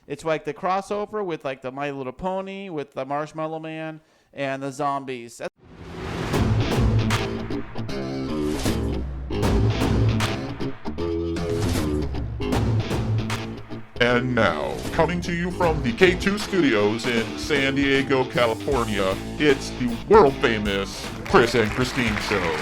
It's like the crossover with like the My Little Pony, with the Marshmallow Man, and the zombies. And now, coming to you from the K2 Studios in San Diego, California, it's the world-famous Chris and Christine Show.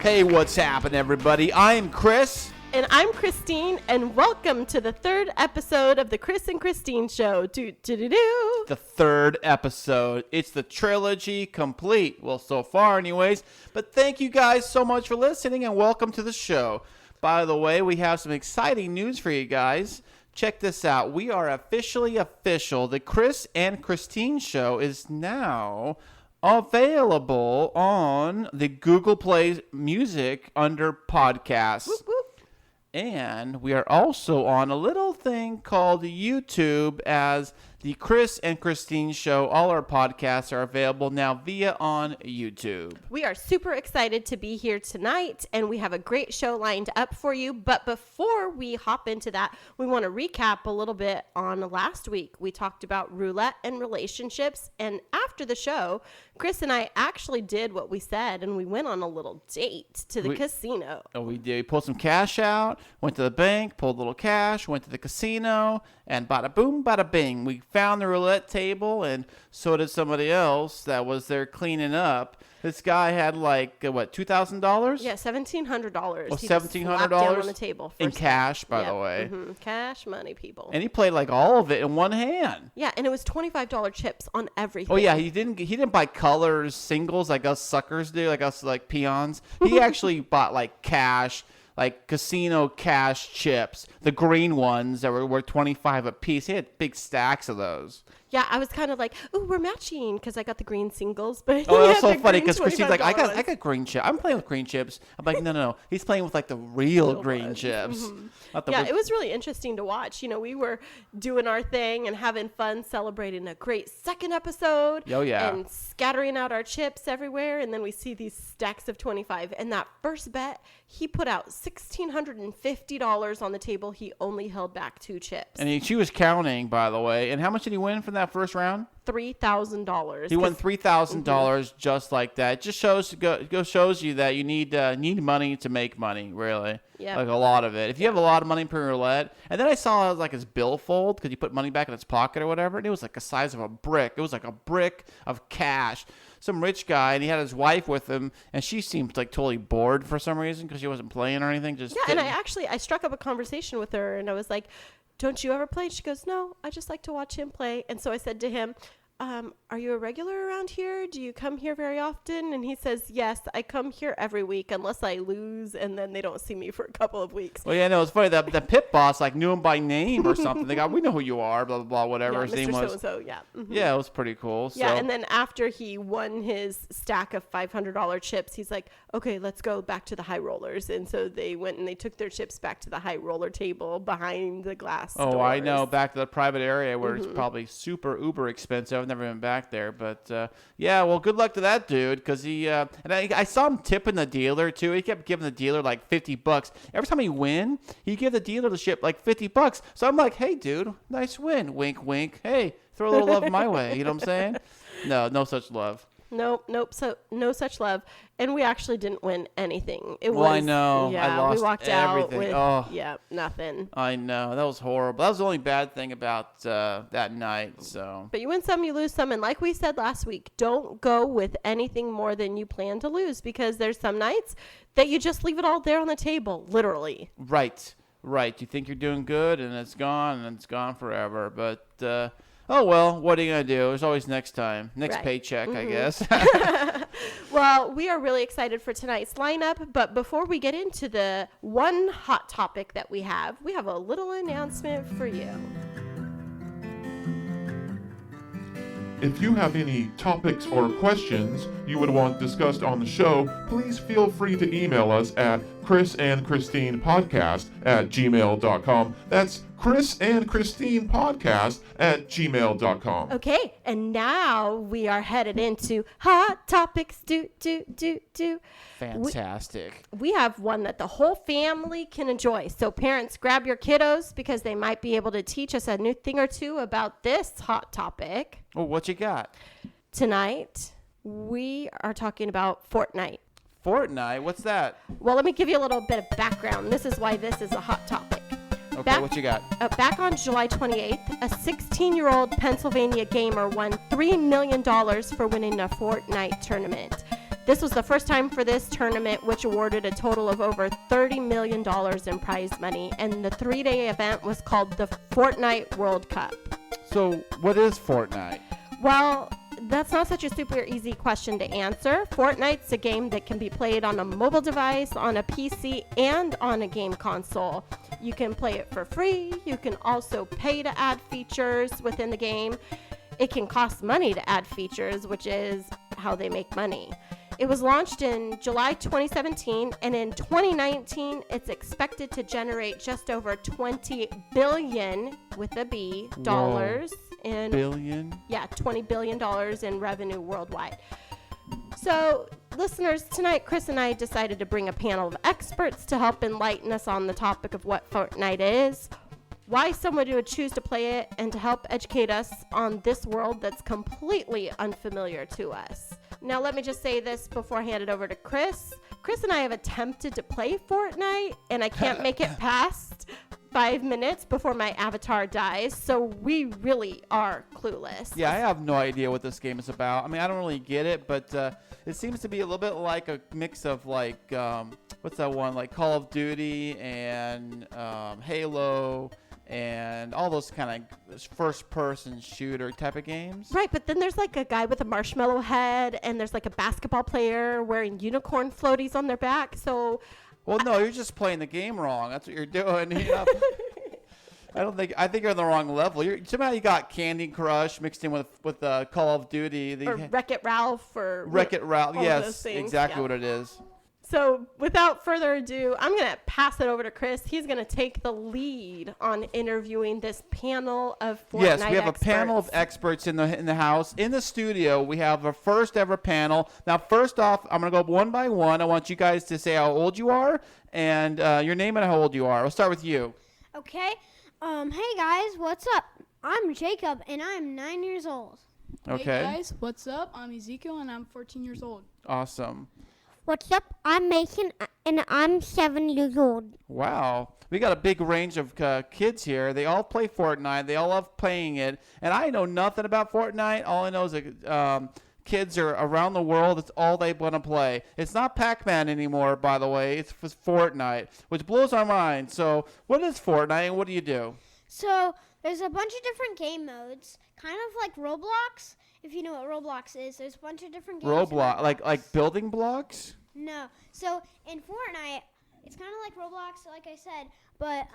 Hey, what's happening, everybody? I'm Chris. And I'm Christine, and welcome to the third episode of the Chris and Christine Show. The third episode. It's the trilogy complete. Well, so far anyways. But thank you guys so much for listening, and welcome to the show. By the way, we have some exciting news for you guys. Check this out. We are officially official. The Chris and Christine Show is now available on the Google Play Music under podcasts. Whoop, whoop. And we are also on a little thing called YouTube as the Chris and Christine Show. All our podcasts are available now via on YouTube. We are super excited to be here tonight, and we have a great show lined up for you. But before we hop into that, we want to recap a little bit on last week. We talked about roulette and relationships, and after the show, Chris and I actually did what we said, and we went on a little date to the casino. Oh, we did. We pulled some cash out, went to the bank, pulled a little cash, went to the casino, and bada boom, bada bing. We found the roulette table, and so did somebody else that was there cleaning up. This guy had like, what, $2,000? Yeah, $1,700. Oh, $1,700 on the table. In cash, by the way. Mm-hmm. Cash money, people. And he played like all of it in one hand. Yeah, and it was $25 chips on everything. Oh yeah, he didn't buy colors singles like us suckers do, like us like peons. He actually bought like cash, like casino cash chips, the green ones that were worth $25 a piece. He had big stacks of those. Yeah, I was kind of like, ooh, we're matching because I got the green singles. But oh, that's so funny because Christine's like, I got green chips. I'm playing with green chips. I'm like, no. He's playing with like the real green chips. Mm-hmm. Yeah, it was really interesting to watch. You know, we were doing our thing and having fun, celebrating a great second episode. Oh, yeah. And scattering out our chips everywhere. And then we see these stacks of 25. And that first bet, he put out $1,650 on the table. He only held back 2 chips. And she was counting, by the way. And how much did he win from that first round? $3,000. He won $3,000 just like that. It just shows you that you need money to make money, really. Yeah. Like a lot of it. If you have a lot of money per roulette. And then I saw like his billfold because he put money back in his pocket or whatever. And it was like the size of a brick. It was like a brick of cash. Some rich guy, and he had his wife with him, and she seemed like totally bored for some reason because she wasn't playing or anything. And I struck up a conversation with her, and I was like, don't you ever play? She goes, no, I just like to watch him play. And so I said to him, are you a regular around here? Do you come here very often? And he says, yes, I come here every week unless I lose, and then they don't see me for a couple of weeks. Well, yeah, no, it's funny. The pit boss like knew him by name or something. They got, we know who you are, blah, blah, blah, whatever his name was. So-and-so, yeah. Mm-hmm. Yeah, it was pretty cool. Yeah, and then after he won his stack of $500 chips, he's like, okay, let's go back to the high rollers. And so they went and they took their chips back to the high roller table behind the glass doors. Oh, I know. Back to the private area where it's probably super uber expensive. I've never been back there. But, yeah, well, good luck to that dude because he and I saw him tipping the dealer, too. He kept giving the dealer like $50. Every time he win, he give the dealer the ship like $50. So I'm like, hey, dude, nice win. Wink, wink. Hey, throw a little love my way. You know what I'm saying? No such love. Nope. So no such love. And we actually didn't win anything. I know. Yeah, I lost we walked everything. out with, nothing. I know. That was horrible. That was the only bad thing about that night. So. But you win some, you lose some. And like we said last week, don't go with anything more than you plan to lose because there's some nights that you just leave it all there on the table, literally. Right. You think you're doing good and it's gone and it's gone forever. But, oh, well, what are you going to do? There's always next time. Next paycheck, I guess. Well, we are really excited for tonight's lineup. But before we get into the one hot topic that we have a little announcement for you. If you have any topics or questions you would want discussed on the show, please feel free to email us at chrisandchristinepodcast@gmail.com. That's chrisandchristinepodcast@gmail.com. Okay, and now we are headed into Hot Topics. Fantastic. We have one that the whole family can enjoy. So parents, grab your kiddos because they might be able to teach us a new thing or two about this hot topic. Well, what you got? Tonight, we are talking about Fortnite. Fortnite? What's that? Well, let me give you a little bit of background. This is why this is a hot topic. Okay, what you got? Back on July 28th, a 16-year-old Pennsylvania gamer won $3 million for winning a Fortnite tournament. This was the first time for this tournament, which awarded a total of over $30 million in prize money, and the 3-day event was called the Fortnite World Cup. So, what is Fortnite? Well, that's not such a super easy question to answer. Fortnite's a game that can be played on a mobile device, on a PC, and on a game console. You can play it for free. You can also pay to add features within the game. It can cost money to add features, which is how they make money. It was launched in July 2017, and in 2019, it's expected to generate just over $20 billion with a B dollars. In Billion? Yeah, $20 billion in revenue worldwide. So, listeners, tonight Chris and I decided to bring a panel of experts to help enlighten us on the topic of what Fortnite is, why somebody would choose to play it, and to help educate us on this world that's completely unfamiliar to us. Now, let me just say this before I hand it over to Chris. Chris and I have attempted to play Fortnite, and I can't make it past 5 minutes before my avatar dies, so we really are clueless. Yeah, I have no idea what this game is about. I mean, I don't really get it, but it seems to be a little bit like a mix of like, what's that one? Like Call of Duty and Halo and all those kind of first-person shooter type of games. Right, but then there's like a guy with a marshmallow head, and there's like a basketball player wearing unicorn floaties on their back, so... Well, no, you're just playing the game wrong. That's what you're doing. I think you're on the wrong level. Somehow you got Candy Crush mixed in with Call of Duty. Or Wreck-It Ralph. Or Wreck-It Ralph, all yes, those things, exactly yeah. what it is. So without further ado, I'm going to pass it over to Chris. He's going to take the lead on interviewing this panel of Fortnite Yes, we have experts. a panel of experts in the house. In the studio, we have our first ever panel. Now, first off, I'm going to go one by one. I want you guys to say how old you are and your name and how old you are. We'll start with you. Okay. Hey guys, what's up? I'm Jacob and I'm 9 years old. Okay. Hey guys, what's up? I'm Ezekiel and I'm 14 years old. Awesome. What's up? I'm Mason and I'm 7 years old. Wow. We got a big range of kids here. They all play Fortnite. They all love playing it. And I know nothing about Fortnite. All I know is that kids are around the world. It's all they want to play. It's not Pac-Man anymore, by the way. It's Fortnite, which blows our mind. So what is Fortnite and what do you do? So there's a bunch of different game modes, kind of like Roblox. If you know what Roblox is, there's a bunch of different games. Roblox, like building blocks? No. So in Fortnite, it's kind of like Roblox, like I said, but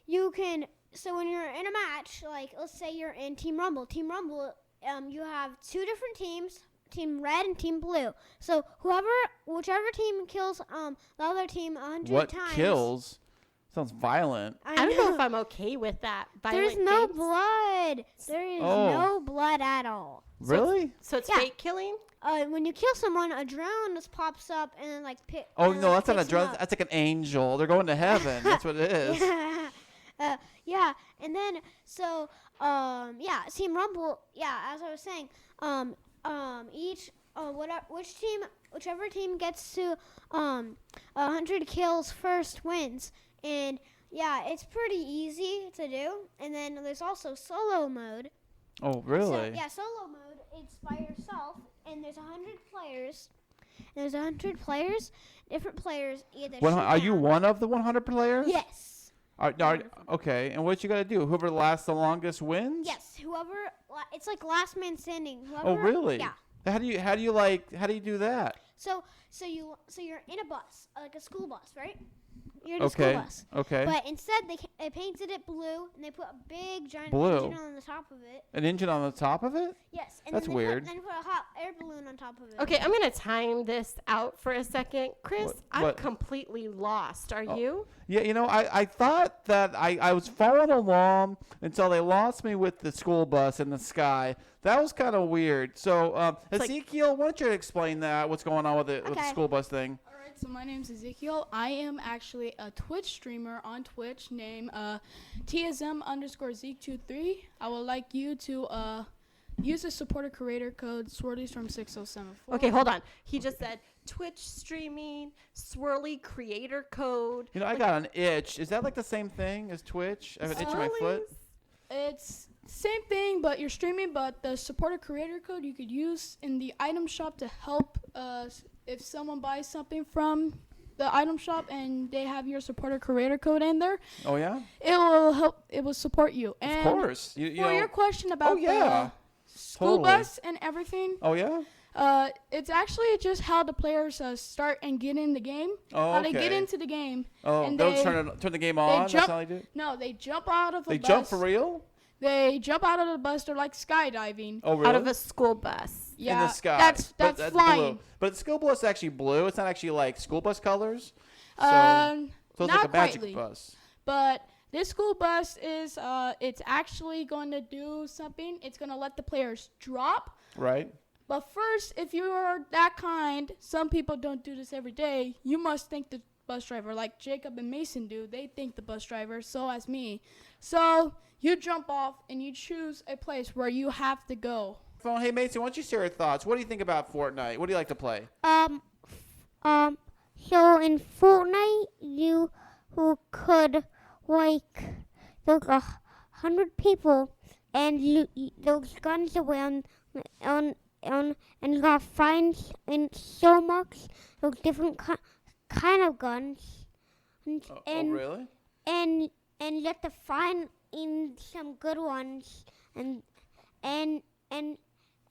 you can. So when you're in a match, like let's say you're in Team Rumble. Team Rumble, you have two different teams, Team Red and Team Blue. So whichever team kills the other team 100 What times. kills? Sounds violent. I don't know if I'm okay with that. There's Violent no games. blood. There is no blood at all. Really? So it's Yeah. fake killing? When you kill someone, a drone just pops up and then like pick. Oh no, that's not a picks them drone. up. That's like an angel. They're going to heaven. That's what it is. Yeah, and then so Team Rumble. Yeah, as I was saying, whichever team gets to 100 kills first wins, and yeah, it's pretty easy to do. And then there's also solo mode. Oh really? So, yeah, solo mode. It's by yourself, and there's 100 players. There's 100 players. Different players either. Are you shoot down- one of the 100 players? Yes. Okay, and what you got to do? Whoever lasts the longest wins? Yes. It's like last man standing. Whoever, Oh really? Yeah. How do you do that? So you're in a bus, like a school bus, right? You're the school Okay. bus. Okay. But instead, they painted it blue, and they put a big giant Blue. engine on the top of it. An engine on the top of it? Yes. And That's then they weird. Then they put a hot air balloon on top of it. Okay, I'm going to time this out for a second. Chris, I'm what? completely lost. Are Oh. you? Yeah, I thought that I was following along until they lost me with the school bus in the sky. That was kind of weird. So, like- Ezekiel, why don't you explain that, what's going on with the Okay. school bus thing? All right, so my name's Ezekiel. I am actually a Twitch streamer on Twitch named TSM_Zeke23. I would like you to use the supporter creator code Swirlies from 6074. Okay, hold on. He just said Twitch streaming, swirly creator code. I got an itch. Is that like the same thing as Twitch? I have an itch in my foot. Swirlies? It's same thing, but you're streaming. But the supporter creator code you could use in the item shop to help if someone buys something from the item shop and they have your supporter creator code in there, Oh, yeah? it will help. It will support you. And Of course. You for know, your question about yeah. the school Totally. bus and everything, oh, yeah? it's actually just how the players start and get in the game. Oh, How they get okay. into the game. Oh, and they'll they- turn the game on? That's jump- how they do it? No, they jump out of a They bus. jump for real? They jump out of the bus. They're like skydiving. Oh, really? Out of a school bus. Yeah, in the sky. That's But flying. blue. But the school bus is actually blue. It's not actually like school bus colors. So, Um, so it's not like a magic quitely. bus. But this school bus is it's actually going to do something. It's going to let the players drop. Right? But first, if you are that kind, some people don't do this every day. You must thank the bus driver, like Jacob and Mason do. They thank the bus driver, so as me. So you jump off and you choose a place where you have to go. Well, hey, Mason, why don't you share your thoughts? What do you think about Fortnite? What do you like to play? So in Fortnite, you could like there's 100 people, and those guns around and you gotta find in so much those different kind of guns, and Oh, really? and you have to find in some good ones, and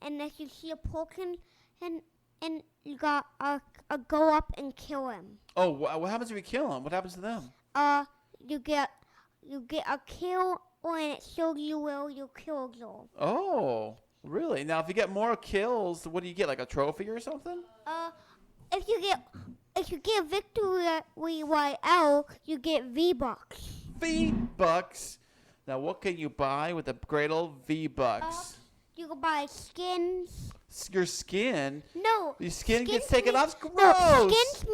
if you see a Porkin, and you got go up and kill him. Oh, what happens if you kill them? What happens to them? You get a kill, and it shows you where you killed them. Oh, really? Now, if you get more kills, what do you get? Like a trophy or something? If you get victory royale, you get V-Bucks. V-Bucks. Now, what can you buy with the great old V-Bucks? You can buy skins. Your skin? No. Your skin gets skins taken mean- off? Gross! No, skins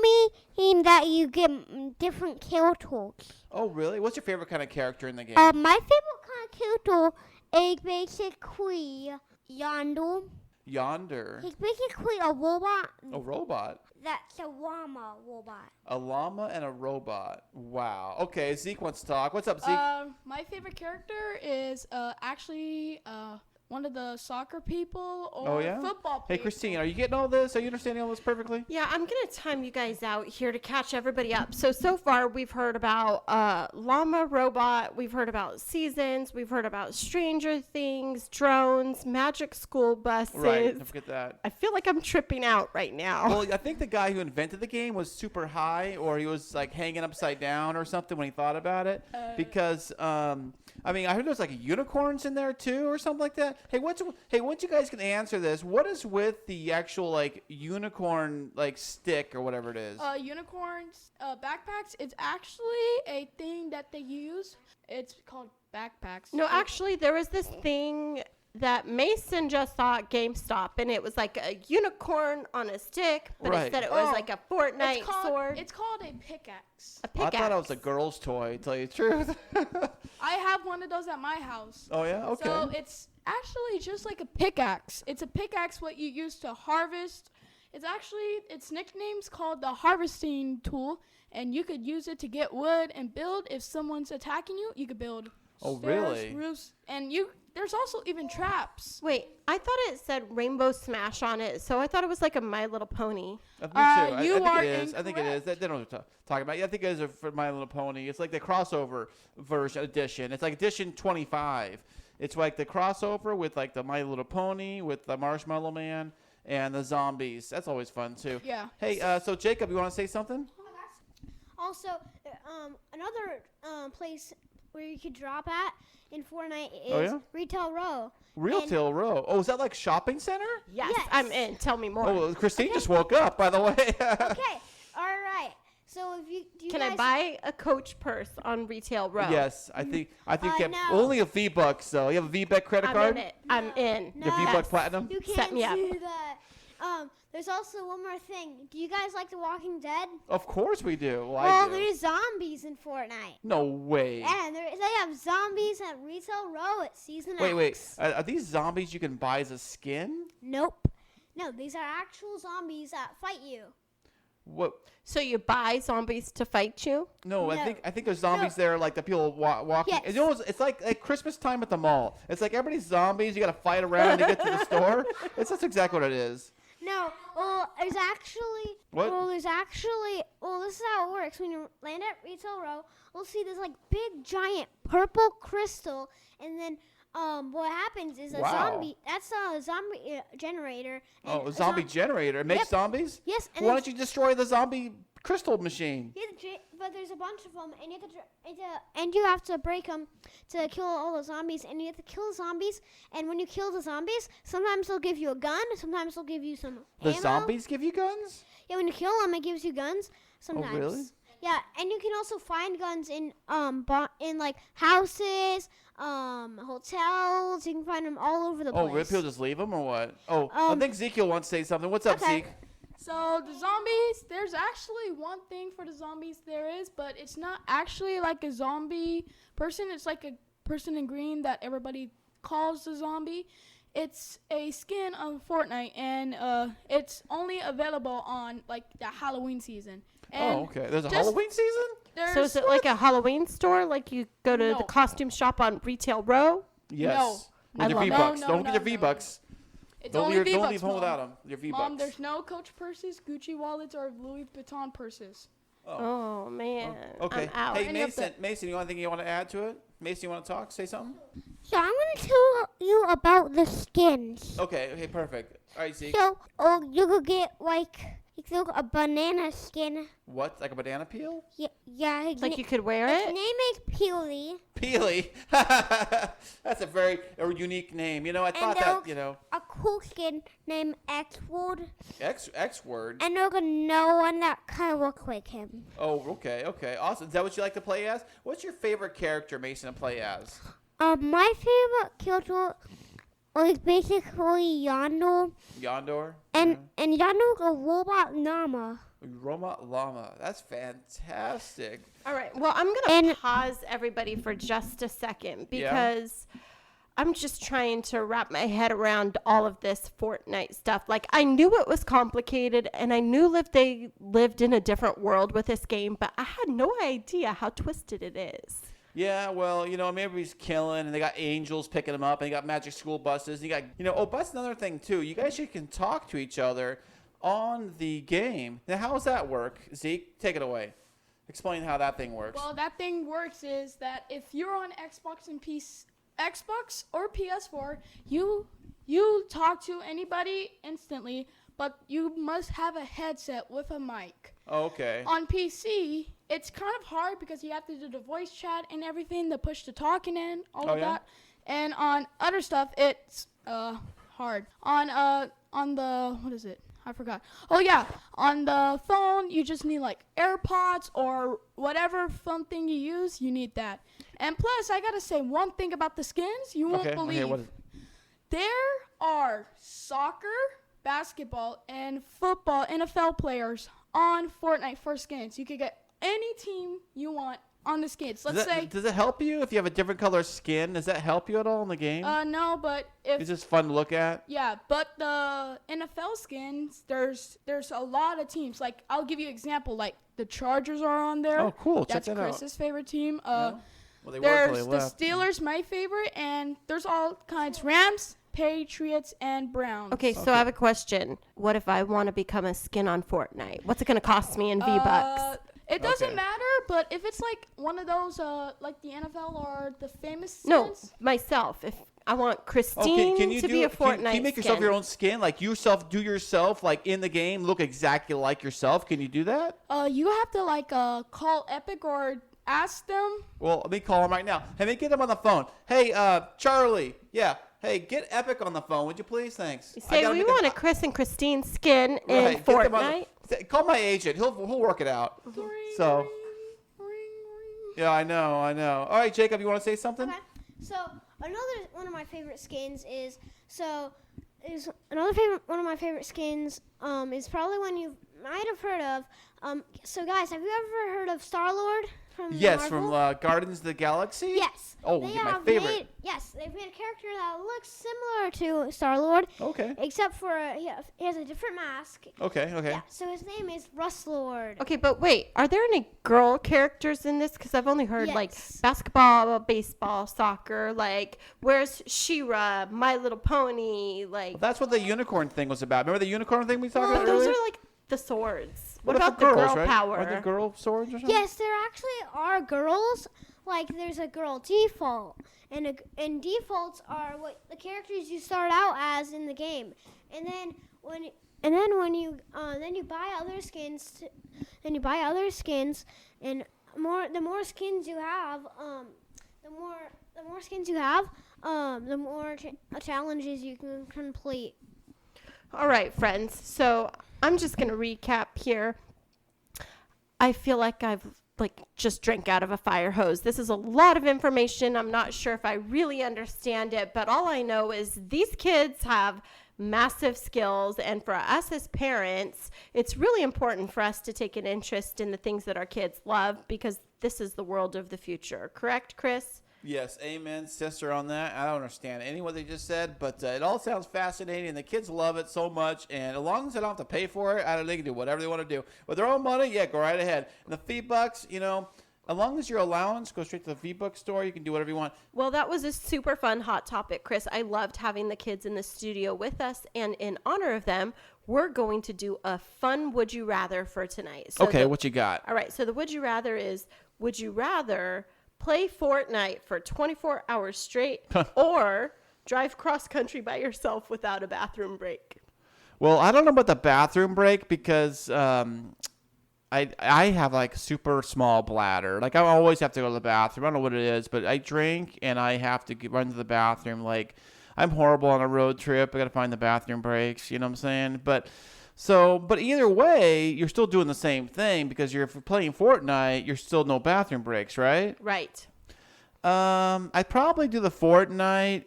mean that you get different characters. Oh, really? What's your favorite kind of character in the game? My favorite kind of character is basically Yonder. Yonder. He's basically a robot A robot. that's a llama robot. A llama and a robot. Wow. Okay, Zeke wants to talk. What's up, Zeke? My favorite character is actually one of the soccer people or Oh, yeah? football Hey, people. Christine, are you getting all this? Are you understanding all this perfectly? Yeah, I'm going to time you guys out here to catch everybody up. So far, we've heard about llama robot. We've heard about seasons. We've heard about Stranger Things, drones, magic school buses. Right. Don't forget that. I feel like I'm tripping out right now. Well, I think the guy who invented the game was super high, or he was like hanging upside down or something when he thought about it. Because I mean, I heard there's like unicorns in there too, or something like that. Hey, once you guys can answer this, what is with the actual like unicorn like stick or whatever it is? Unicorns, backpacks. It's actually a thing that they use. It's called backpacks. No, actually, there was this thing that Mason just saw at GameStop, and it was like a unicorn on a stick, but Right. it said it was Oh, like a Fortnite it's called, sword. It's called a pickaxe. A I pickaxe. thought it was a girl's toy, to tell you the truth. I have one of those at my house. Oh, yeah? Okay. So it's actually just like a pickaxe. It's a pickaxe what you use to harvest. Its nickname's called the harvesting tool, and you could use it to get wood and build. If someone's attacking you, you could build Oh, stairs, really? roofs, and there's also even traps. Wait, I thought it said Rainbow Smash on it, so I thought it was like a My Little Pony. Me too. I you think are it is. I think it is. incorrect. They don't know what I'm talking about. Yeah, I think it is for My Little Pony. It's like the crossover version edition. It's like edition 25. It's like the crossover with like the My Little Pony with the Marshmallow Man and the zombies. That's always fun too. Yeah. Hey, so Jacob, you want to say something? Also, another place where you could drop at in Fortnite is Oh, yeah? Retail Row. Retail Row. Oh, is that like shopping center? Yes, Yes. I'm in. Tell me more. Oh, Christine just woke up, by the way. Okay, all right. So if you Can guys I buy a Coach purse on Retail Row? Yes, I think you have no. only a V-Bucks though. You have a V-Buck credit I'm card? in it. I'm in. No. Your V-Buck Yes. Platinum? you Set can't me up. do that. There's also one more thing. Do you guys like The Walking Dead? Of course we do. Well, I Well, do. there's zombies in Fortnite. No way. And they have zombies at Retail Row at Season Wait. X. Are these zombies you can buy as a skin? Nope. No, these are actual zombies that fight you. What? So you buy zombies to fight you? No, No. I think there's zombies there, like the people walking. Yes. You know, it's like Christmas time at the mall. It's like everybody's zombies. You got to fight around to get to the store. That's exactly what it is. No, well, there's actually. What? Well, this is how it works. When you land at Retail Row, we'll see this like big giant purple crystal, and then what happens is a Wow. zombie. That's a zombie generator. And Oh, a zombie generator. It makes Yep. zombies? Yes, and Why then don't you destroy the zombie crystal machine? but there's a bunch of them, and you have to break them to kill all the zombies, and you have to kill the zombies. And when you kill the zombies, sometimes they'll give you a gun, sometimes they'll give you some The ammo. zombies give you guns? Yeah, when you kill them, it gives you guns. Sometimes. Oh, really? Yeah, and you can also find guns in in like houses, hotels. You can find them all over the Oh, place. really? People just leave them or what? Oh, I think Ezekiel wants to say something. What's up, okay. Zeke? So the zombies, there's actually one thing for the zombies there is, but it's not actually like a zombie person. It's like a person in green that everybody calls a zombie. It's a skin on Fortnite, and it's only available on like the Halloween season. And Oh, okay. There's a just- Halloween season? there's So is it like a Halloween store? Like you go to No. the costume shop on Retail Row? Yes. I With your love it. V-Bucks. No, Don't get no, your no. V-Bucks. It's Don't only leave V-Bucks, home Mom. without them. Your V-Bucks. Mom, there's no Coach purses, Gucci wallets, or Louis Vuitton purses. Oh, man. Okay. I'm out. Hey, Any of Mason, you want anything you want to add to it? Mason, you want to talk? Say something? So I'm gonna tell you about the skins. Okay, perfect. All right, Zeke. So, you could get a banana skin. What? Like a banana peel? Yeah. Like you could wear His it? name is Peely. Peely. That's a very unique name. You know, I thought that, a cool skin named X-Wood. X word. And there's no one that kind of looks like him. Oh, okay. Awesome. Is that what you like to play as? What's your favorite character, Mason, to play as? My favorite character is basically Yandor. Yondor? And Yandor's a robot llama. Roma Llama. That's fantastic. All right. Well, I'm going to pause everybody for just a second because I'm just trying to wrap my head around all of this Fortnite stuff. Like, I knew it was complicated, and I knew they lived in a different world with this game, but I had no idea how twisted it is. Yeah, well, everybody's killing, and they got angels picking them up, and they got magic school buses. And you got, that's another thing, too. You guys can talk to each other on the game. Now, how does that work? Zeke, take it away. Explain how that thing works. Well, that thing works is that if you're on Xbox or PS4, you talk to anybody instantly, but you must have a headset with a mic. Okay. On PC, it's kind of hard because you have to do the voice chat and everything, the push to talk and all of that. And on other stuff, it's hard. On the what is it? I forgot. Oh yeah, on the phone, you just need like AirPods or whatever phone thing you use. You need that. And plus, I gotta say one thing about the skins. You won't believe. Okay, what is There are soccer, basketball, and football NFL players on Fortnite for skins. You could get any team you want on the skins. Does it help you if you have a different color skin? Does that help you at all in the game? No, but if It's just fun to look at. yeah, but the NFL skins, there's a lot of teams. Like I'll give you an example. Like the Chargers are on there. Oh, cool. Check That's that out. Chris's favorite team. Well, they were till There's they the left. Steelers, my favorite, and there's all kinds. Rams, Patriots, and Browns. Okay, so I have a question. What if I want to become a skin on Fortnite? What's it going to cost me in V-Bucks? It doesn't Okay. matter, but if it's like one of those, like the NFL or the famous No, skins, myself. If I want Christine to be a Fortnite can you make yourself skin. your own skin? Like do yourself like in the game, look exactly like yourself. Can you do that? you have to like call Epic or ask them. Well, let me call him right now. Hey, let me get him on the phone. Hey, Charlie. Yeah. Hey, get Epic on the phone, would you please? Thanks. You say we want a Chris and Christine skin in Right, get them on Fortnite. call my agent. He'll work it out. So, yeah, I know. All right, Jacob, you want to say something? Okay. So one of my favorite skins is is probably one you might have heard of. So guys, have you ever heard of Star-Lord from Yes, Marvel? from Guardians of the Galaxy. Yes. Oh, They my have favorite. they've made a character that looks similar to Star-Lord, Okay. except for he has a different mask. Okay. Yeah, so his name is Rustlord. Okay, but wait, are there any girl characters in this? Because I've only heard like Yes. basketball, baseball, soccer. Like, where's She-Ra, My Little Pony? Like, That's what the unicorn thing was about. Remember the unicorn thing we talked but about those earlier? are like the swords. What What about for the girls, girl right? power? Are there girl swords or something? Yes, there actually are girls. Like there's a girl default, and defaults are what the characters you start out as in the game, and then when you buy other skins, and the more skins you have, the more challenges you can complete. All right, friends. So I'm just going to recap here. I feel like I've just drank out of a fire hose. This is a lot of information. I'm not sure if I really understand it, but all I know is these kids have massive skills, and for us as parents, it's really important for us to take an interest in the things that our kids love, because this is the world of the future. Correct, Chris? Yes, amen, sister, on that. I don't understand any of what they just said, but it all sounds fascinating. The kids love it so much, and as long as they don't have to pay for it, they can do whatever they want to do. With their own money, yeah, go right ahead. And the V-Bucks, as long as your allowance goes straight to the V-Bucks store, you can do whatever you want. Well, that was a super fun hot topic, Chris. I loved having the kids in the studio with us, and in honor of them, we're going to do a fun Would You Rather for tonight. So Okay, what you got? All right, so the Would You Rather is, would you rather play Fortnite for 24 hours straight or drive cross-country by yourself without a bathroom break? Well, I don't know about the bathroom break because I have like super small bladder. Like I always have to go to the bathroom. I don't know what it is, but I drink and I have to run to the bathroom. Like I'm horrible on a road trip. I got to find the bathroom breaks. You know what I'm saying? But either way, you're still doing the same thing because if you're playing Fortnite, you're still no bathroom breaks, right? Right. I'd probably do the Fortnite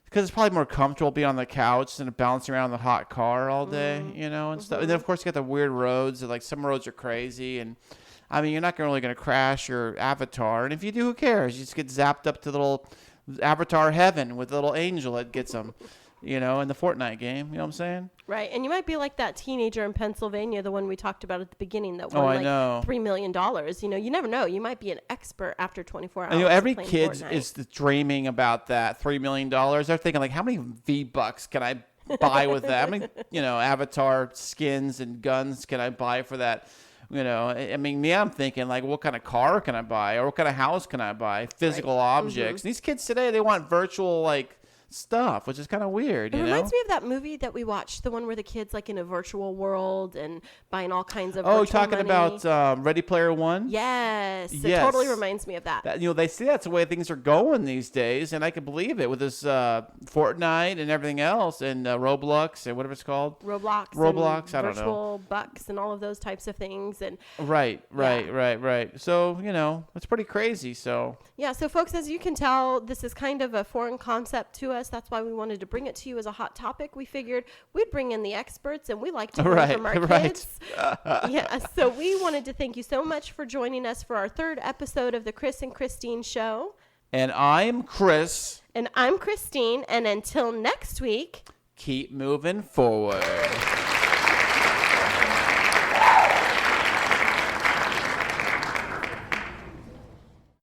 because it's probably more comfortable being on the couch than bouncing around in the hot car all day, and stuff. And then of course you got the weird roads. Like some roads are crazy, and I mean you're not really going to crash your avatar. And if you do, who cares? You just get zapped up to the little avatar heaven with the little angel that gets them. In the Fortnite game. You know what I'm saying? Right. And you might be like that teenager in Pennsylvania, the one we talked about at the beginning that won I know. $3 million. You never know. You might be an expert after 24 hours. And, every playing kid Fortnite. is dreaming about that $3 million. They're thinking like, how many V-Bucks can I buy with that? How many, avatar skins and guns can I buy for that? I mean, me, I'm thinking like, what kind of car can I buy? Or what kind of house can I buy? Physical objects. These kids today, they want virtual stuff, which is kind of weird. It reminds me of that movie that we watched, the one where the kid's like in a virtual world and buying all kinds of virtual talking money. about Ready Player One? Yes. It Yes. totally reminds me of that. They say that's the way things are going these days, and I can believe it with this Fortnite and everything else, and Roblox and whatever it's called. Roblox, I don't know. virtual bucks and all of those types of things. And Right. So, it's pretty crazy. So yeah, so folks, as you can tell, this is kind of a foreign concept to us. That's why we wanted to bring it to you as a hot topic. We figured we'd bring in the experts, and we like to learn from our kids. Yeah, so we wanted to thank you so much for joining us for our third episode of the Chris and Christine Show. And I'm Chris. And I'm Christine, and until next week, Keep moving forward.